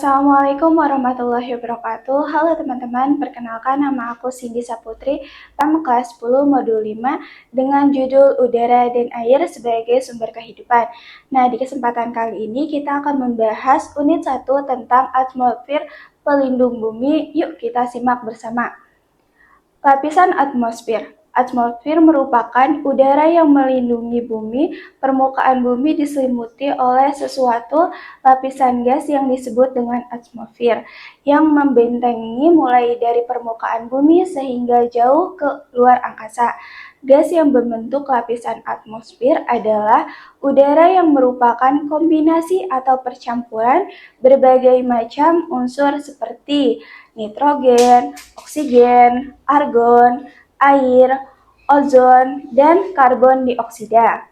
Assalamualaikum warahmatullahi wabarakatuh. Halo teman-teman, perkenalkan nama aku Cindy Saputri, PAM kelas 10 modul 5 dengan judul Udara dan Air sebagai Sumber Kehidupan. Nah, di kesempatan kali ini kita akan membahas unit 1 tentang atmosfer pelindung bumi. Yuk kita simak bersama. Lapisan atmosfer. Atmosfer merupakan udara yang melindungi bumi. Permukaan bumi diselimuti oleh sesuatu lapisan gas yang disebut dengan atmosfer, yang membentengi mulai dari permukaan bumi sehingga jauh ke luar angkasa. Gas yang membentuk lapisan atmosfer adalah udara yang merupakan kombinasi atau percampuran berbagai macam unsur seperti nitrogen, oksigen, argon, air, ozon, dan karbon dioksida.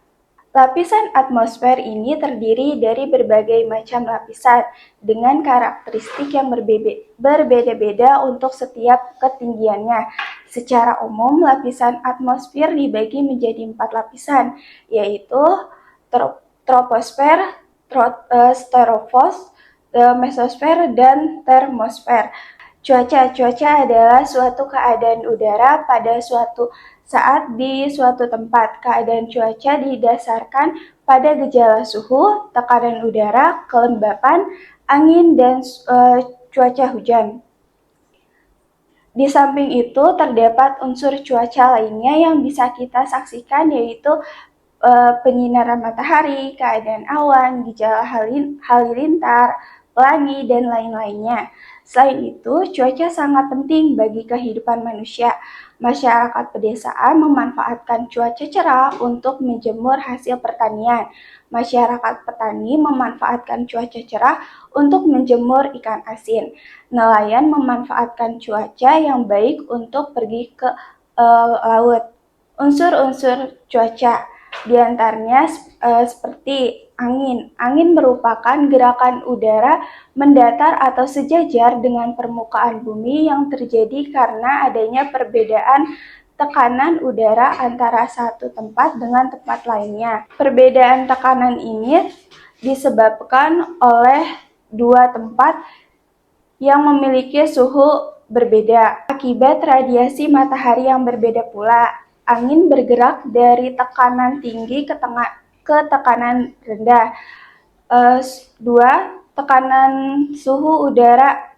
Lapisan atmosfer ini terdiri dari berbagai macam lapisan dengan karakteristik yang berbeda-beda untuk setiap ketinggiannya. Secara umum, lapisan atmosfer dibagi menjadi 4 lapisan, yaitu troposfer, stratosfer, mesosfer, dan termosfer. Cuaca adalah suatu keadaan udara pada suatu saat di suatu tempat. Keadaan cuaca didasarkan pada gejala suhu, tekanan udara, kelembapan, angin, dan cuaca hujan. Di samping itu terdapat unsur cuaca lainnya yang bisa kita saksikan, yaitu penyinaran matahari, keadaan awan, gejala halilintar, pelangi, dan lain-lainnya. Selain itu, cuaca sangat penting bagi kehidupan manusia. Masyarakat pedesaan memanfaatkan cuaca cerah untuk menjemur hasil pertanian. Masyarakat petani memanfaatkan cuaca cerah untuk menjemur ikan asin. Nelayan memanfaatkan cuaca yang baik untuk pergi ke laut. Unsur-unsur cuaca diantaranya seperti angin. Angin merupakan gerakan udara mendatar atau sejajar dengan permukaan bumi yang terjadi karena adanya perbedaan tekanan udara antara satu tempat dengan tempat lainnya. Perbedaan tekanan ini disebabkan oleh dua tempat yang memiliki suhu berbeda. Akibat radiasi matahari yang berbeda pula, angin bergerak dari tekanan tinggi ke tekanan rendah. Tekanan suhu udara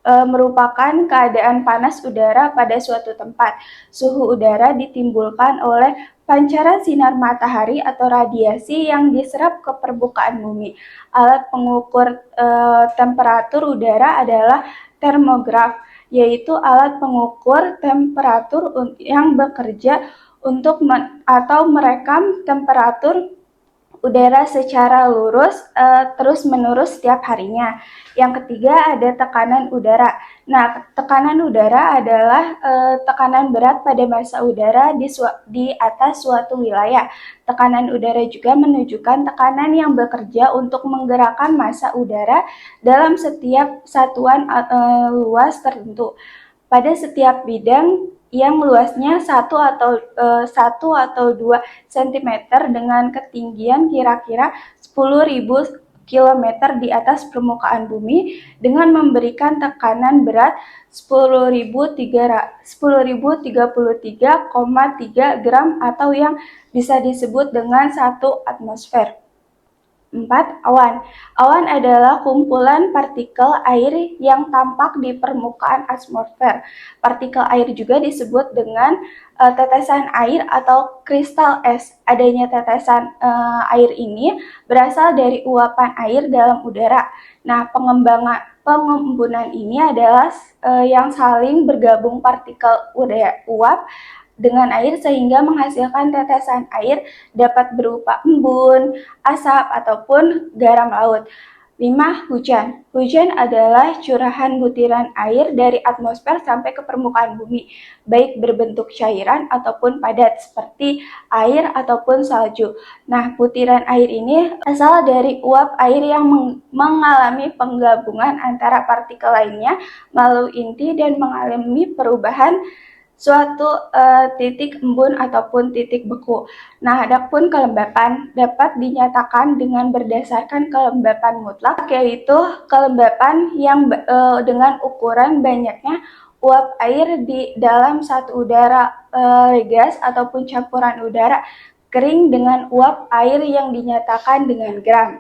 merupakan keadaan panas udara pada suatu tempat. Suhu udara ditimbulkan oleh pancaran sinar matahari atau radiasi yang diserap ke permukaan bumi. Alat pengukur temperatur udara adalah termograf, yaitu alat pengukur temperatur yang bekerja untuk atau merekam temperatur udara secara lurus terus-menerus setiap harinya. Yang ketiga ada tekanan udara. Nah, tekanan udara adalah tekanan berat pada massa udara di atas suatu wilayah. Tekanan udara juga menunjukkan tekanan yang bekerja untuk menggerakkan massa udara dalam setiap satuan luas tertentu. Pada setiap bidang yang luasnya 1 atau 2 cm dengan ketinggian kira-kira 10.000 km di atas permukaan bumi dengan memberikan tekanan berat 10.033,3 gram atau yang bisa disebut dengan 1 atmosfer. 4. Awan. Awan adalah kumpulan partikel air yang tampak di permukaan atmosfer. Partikel air juga disebut dengan tetesan air atau kristal es. Adanya tetesan air ini berasal dari uapan air dalam udara. Nah, pengembunan ini adalah yang saling bergabung partikel uap dengan air sehingga menghasilkan tetesan air dapat berupa embun, asap, ataupun garam laut. 5. Hujan. Hujan adalah curahan butiran air dari atmosfer sampai ke permukaan bumi, baik berbentuk cairan ataupun padat seperti air ataupun salju. Nah, butiran air ini asal dari uap air yang mengalami penggabungan antara partikel lainnya melalui inti dan mengalami perubahan suatu titik embun ataupun titik beku. Nah, adapun kelembapan dapat dinyatakan dengan berdasarkan kelembapan mutlak, yaitu kelembapan yang dengan ukuran banyaknya uap air di dalam satu udara gas ataupun campuran udara kering dengan uap air yang dinyatakan dengan gram.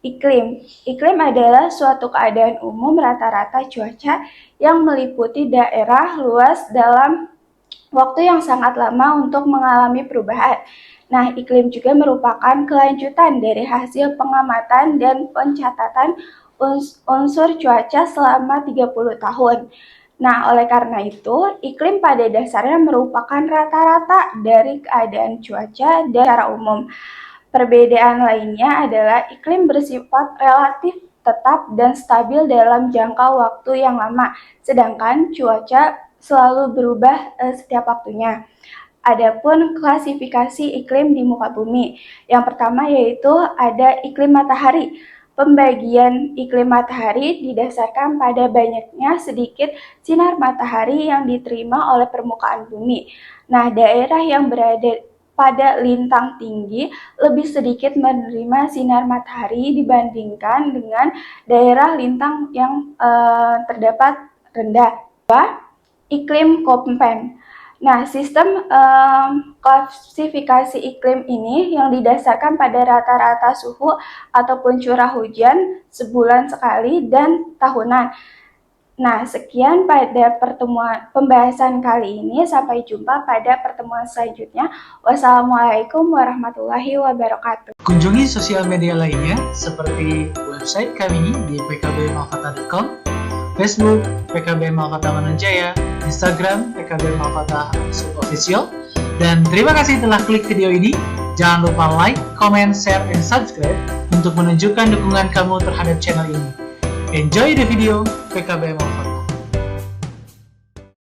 Iklim. Iklim adalah suatu keadaan umum rata-rata cuaca yang meliputi daerah luas dalam waktu yang sangat lama untuk mengalami perubahan. Nah, iklim juga merupakan kelanjutan dari hasil pengamatan dan pencatatan unsur cuaca selama 30 tahun. Nah, oleh karena itu, iklim pada dasarnya merupakan rata-rata dari keadaan cuaca dan secara umum. Perbedaan lainnya adalah iklim bersifat relatif tetap dan stabil dalam jangka waktu yang lama, sedangkan cuaca selalu berubah setiap waktunya. Adapun klasifikasi iklim di muka bumi, yang pertama yaitu ada iklim matahari. Pembagian iklim matahari didasarkan pada banyaknya sedikit sinar matahari yang diterima oleh permukaan bumi. Nah, daerah yang berada pada lintang tinggi lebih sedikit menerima sinar matahari dibandingkan dengan daerah lintang yang terdapat rendah. Iklim Köppen. Nah, sistem klasifikasi iklim ini yang didasarkan pada rata-rata suhu ataupun curah hujan sebulan sekali dan tahunan. Nah, sekian pada pertemuan pembahasan kali ini. Sampai jumpa pada pertemuan selanjutnya. Wassalamualaikum warahmatullahi wabarakatuh. Kunjungi sosial media lainnya seperti website kami di pkbmalfata.com, Facebook PKB Malfata Mananjaya, Instagram PKB Malfata Official, dan terima kasih telah klik video ini. Jangan lupa like, comment, share, dan subscribe untuk menunjukkan dukungan kamu terhadap channel ini. Enjoy the video PKB Malfata.